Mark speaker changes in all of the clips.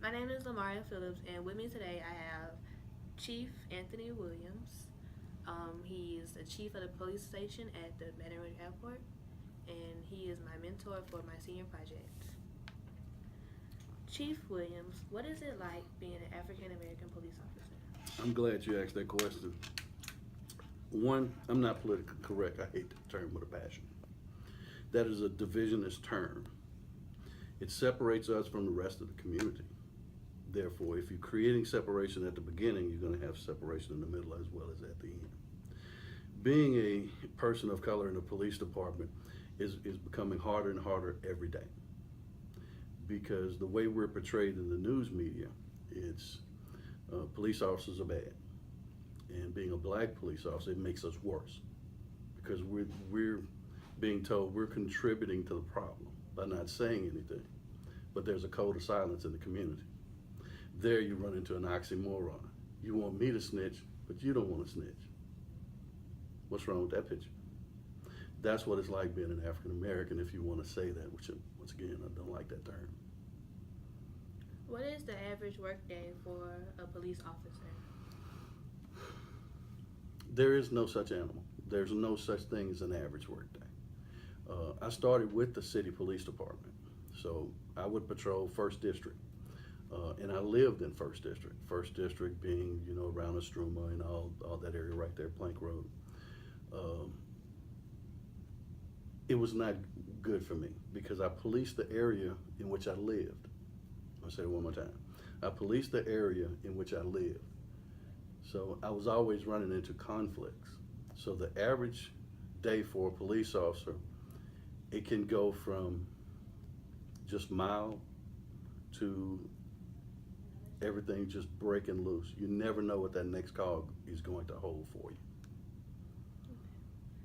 Speaker 1: My name is Lamaria Phillips, and with me today I have Chief Anthony Williams. He is the chief of the police station at the Baton Rouge Airport, and he is my mentor for my senior project. Chief Williams, what is it like being an African American police officer?
Speaker 2: I'm glad you asked that question. One, I'm not politically correct. I hate that term with a passion. That is a divisionist term. It separates us from the rest of the community. Therefore, if you're creating separation at the beginning, you're going to have separation in the middle as well as at the end. Being a person of color in the police department is becoming harder and harder every day, because the way we're portrayed in the news media, it's police officers are bad. And being a black police officer, it makes us worse, because we're being told we're contributing to the problem by not saying anything. But there's a code of silence in the community. There you run into an oxymoron. You want me to snitch, but you don't want to snitch. What's wrong with that picture? That's what it's like being an African American, if you want to say that, which, once again, I don't like that term.
Speaker 1: What is the average workday for a police officer?
Speaker 2: There is no such animal. There's no such thing as an average workday. I started with the city police department. So I would patrol First District. And I lived in First District. First District being, around Estruma and all that area right there, Plank Road. It was not good for me because I policed the area in which I lived. I'll say it one more time. I policed the area in which I lived. So I was always running into conflicts. So the average day for a police officer, it can go from just mild to everything just breaking loose. You never know what that next call is going to hold for you.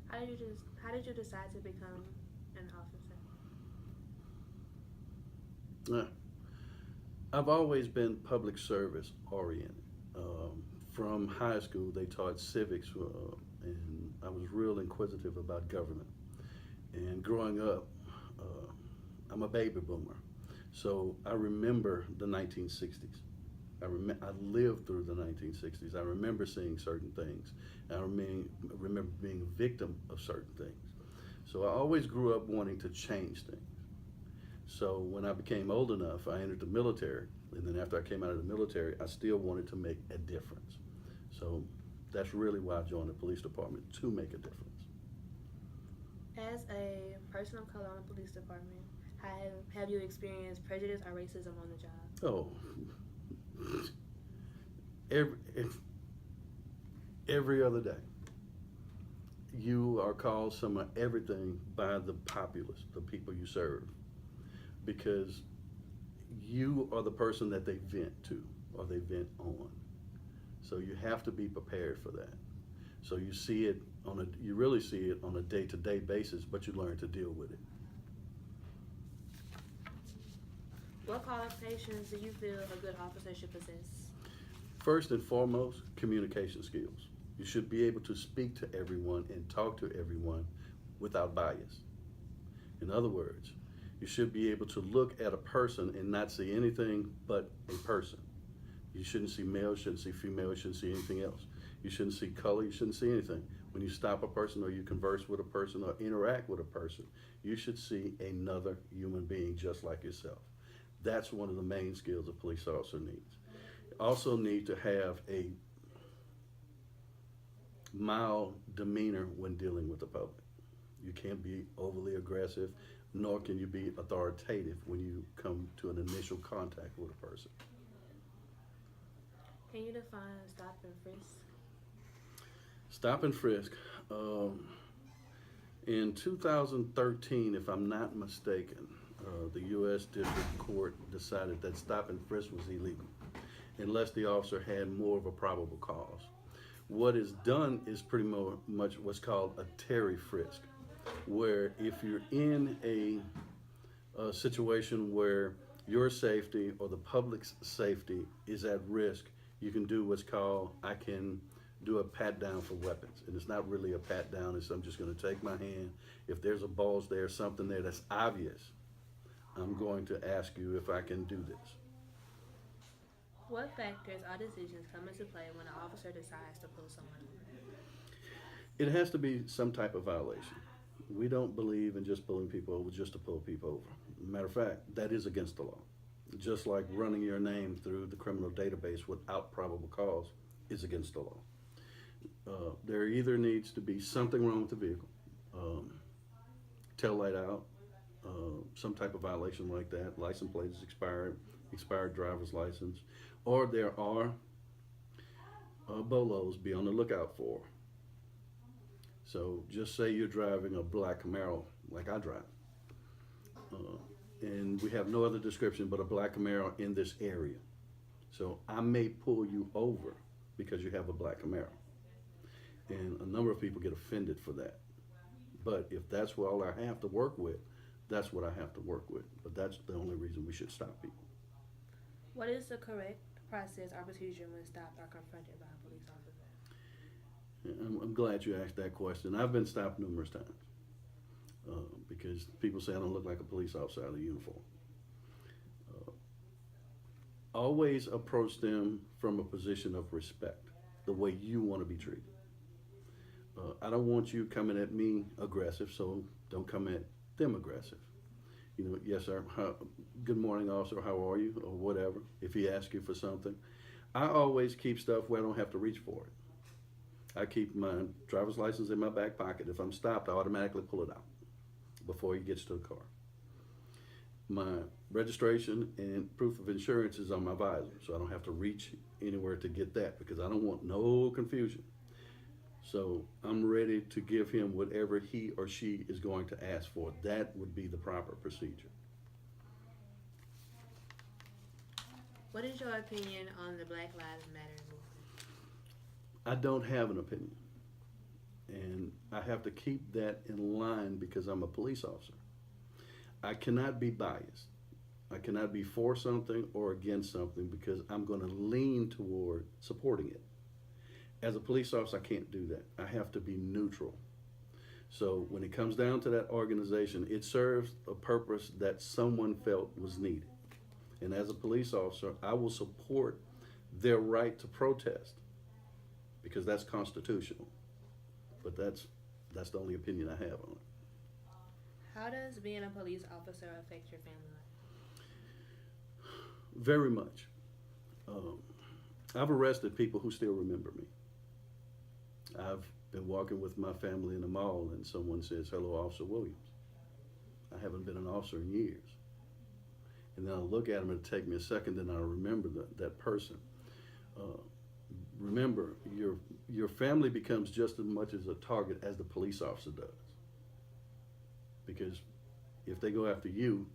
Speaker 1: How did you decide to become an officer?
Speaker 2: I've always been public service oriented. From high school, they taught civics, and I was real inquisitive about government. And growing up, I'm a baby boomer, so I remember the 1960s. I lived through the 1960s. I remember seeing certain things. I remember being a victim of certain things. So I always grew up wanting to change things. So when I became old enough, I entered the military. And then after I came out of the military, I still wanted to make a difference. So that's really why I joined the police department, to make a difference.
Speaker 1: As a person of color on the police department, have you experienced prejudice or racism on the job?
Speaker 2: Oh, every other day. You are called some of everything by the populace, the people you serve, because you are the person that they vent to or they vent on. So you have to be prepared for that. So you really see it on a day-to-day basis, but you learn to deal with it.
Speaker 1: What qualifications do you feel a good officer should possess?
Speaker 2: First and foremost, communication skills. You should be able to speak to everyone and talk to everyone without bias. In other words, you should be able to look at a person and not see anything but a person. You shouldn't see male, shouldn't see female, shouldn't see anything else. You shouldn't see color, you shouldn't see anything. When you stop a person or you converse with a person or interact with a person, you should see another human being just like yourself. That's one of the main skills a police officer needs. Also need to have a mild demeanor when dealing with the public. You can't be overly aggressive, nor can you be authoritative when you come to an initial contact with a person.
Speaker 1: Can you define stop and frisk?
Speaker 2: Stop and frisk. In 2013, if I'm not mistaken, the U.S. District Court decided that stop and frisk was illegal unless the officer had more of a probable cause. What is done is pretty much what's called a Terry frisk, where if you're in a situation where your safety or the public's safety is at risk, you can do what's called, I can do a pat down for weapons. And it's not really a pat down, it's I'm just gonna take my hand. If there's a bulge there, something there that's obvious, I'm going to ask you if I can do this.
Speaker 1: What factors or decisions come into play when an officer decides to pull someone over?
Speaker 2: It has to be some type of violation. We don't believe in just pulling people over just to pull people over. Matter of fact, that is against the law. Just like running your name through the criminal database without probable cause is against the law. There either needs to be something wrong with the vehicle, tail light out, some type of violation like that, license plate is expired driver's license, or there are bolos be on the lookout for. So just say you're driving a black Camaro like I drive, and we have no other description but a black Camaro in this area. So I may pull you over because you have a black Camaro. And a number of people get offended for that. But if that's what all I have to work with, that's what I have to work with. But that's the only reason we should stop people.
Speaker 1: What is the correct process or procedure when stopped or confronted by a police officer?
Speaker 2: I'm glad you asked that question. I've been stopped numerous times because people say I don't look like a police officer out of uniform. Always approach them from a position of respect, the way you want to be treated. I don't want you coming at me aggressive, so don't come at them aggressive. You know, yes, sir, good morning, officer, how are you, or whatever, if he asks you for something. I always keep stuff where I don't have to reach for it. I keep my driver's license in my back pocket. If I'm stopped, I automatically pull it out before he gets to the car. My registration and proof of insurance is on my visor, so I don't have to reach anywhere to get that because I don't want no confusion. So I'm ready to give him whatever he or she is going to ask for. That would be the proper procedure.
Speaker 1: What is your opinion on the Black Lives Matter movement?
Speaker 2: I don't have an opinion. And I have to keep that in line because I'm a police officer. I cannot be biased. I cannot be for something or against something because I'm going to lean toward supporting it. As a police officer, I can't do that. I have to be neutral. So when it comes down to that organization, it serves a purpose that someone felt was needed. And as a police officer, I will support their right to protest because that's constitutional. But that's the only opinion I have on it.
Speaker 1: How does being a police officer affect your family life?
Speaker 2: Very much. I've arrested people who still remember me. I've been walking with my family in the mall and someone says, "Hello, Officer Williams." I haven't been an officer in years. And then I'll look at them and it'll take me a second, then I'll remember that person. Remember, your family becomes just as much as a target as the police officer does. Because if they go after you,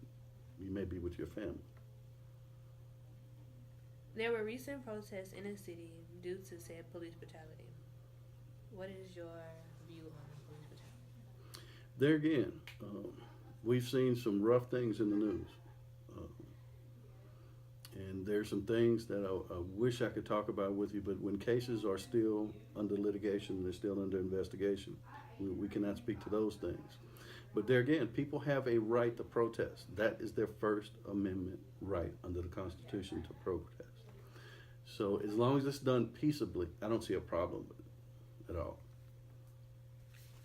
Speaker 2: you may be with your family.
Speaker 1: There were recent protests in the city due to said police brutality. What is your view on police brutality?
Speaker 2: There again, we've seen some rough things in the news. And there's some things that I wish I could talk about with you, but when cases are still under litigation, they're still under investigation, we cannot speak to those things. But there again, people have a right to protest. That is their First Amendment right under the Constitution to protest. So as long as it's done peaceably, I don't see a problem with it at all.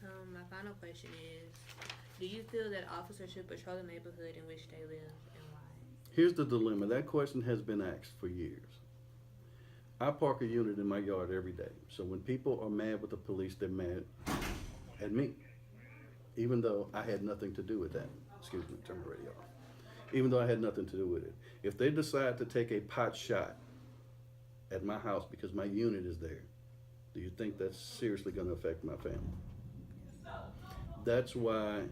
Speaker 1: My final question is, do you feel that officers should patrol the neighborhood in which they live and why?
Speaker 2: Here's the dilemma. That question has been asked for years. I park a unit in my yard every day. So when people are mad with the police, they're mad at me. Even though I had nothing to do with that. Excuse me, turn the radio off. Even though I had nothing to do with it. If they decide to take a pot shot at my house because my unit is there, do you think that's seriously going to affect my family? That's why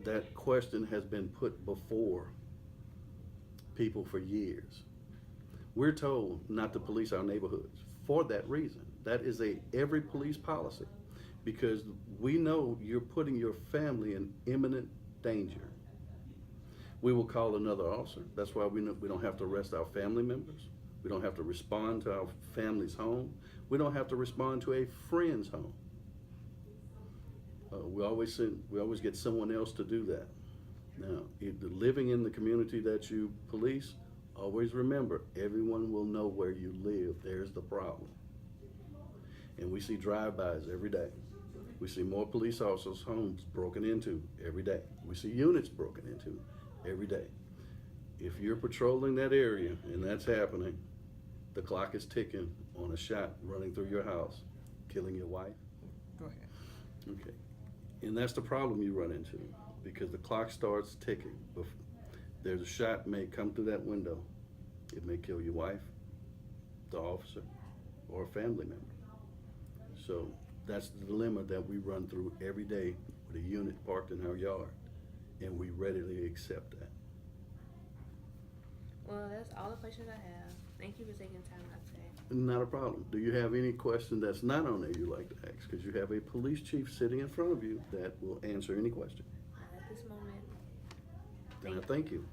Speaker 2: that question has been put before people for years. We're told not to police our neighborhoods for that reason. That is every police policy because we know you're putting your family in imminent danger. We will call another officer. That's why we don't have to arrest our family members. We don't have to respond to our family's home. We don't have to respond to a friend's home. We always get someone else to do that. Now, either living in the community that you police Always remember, everyone will know where you live. There's the problem. And we see drive-bys every day. We see more police officers' homes broken into every day. We see units broken into every day. If you're patrolling that area and that's happening, the clock is ticking on a shot running through your house, killing your wife.
Speaker 3: Go ahead.
Speaker 2: Okay. And that's the problem you run into, because the clock starts ticking. There's a shot may come through that window. It may kill your wife, the officer, or a family member. So that's the dilemma that we run through every day with a unit parked in our yard, and we readily accept that.
Speaker 1: Well, that's all the questions I have. Thank you for taking time out today.
Speaker 2: Not a problem. Do you have any question that's not on there you'd like to ask? Because you have a police chief sitting in front of you that will answer any question.
Speaker 1: Not at this moment.
Speaker 2: And I thank you.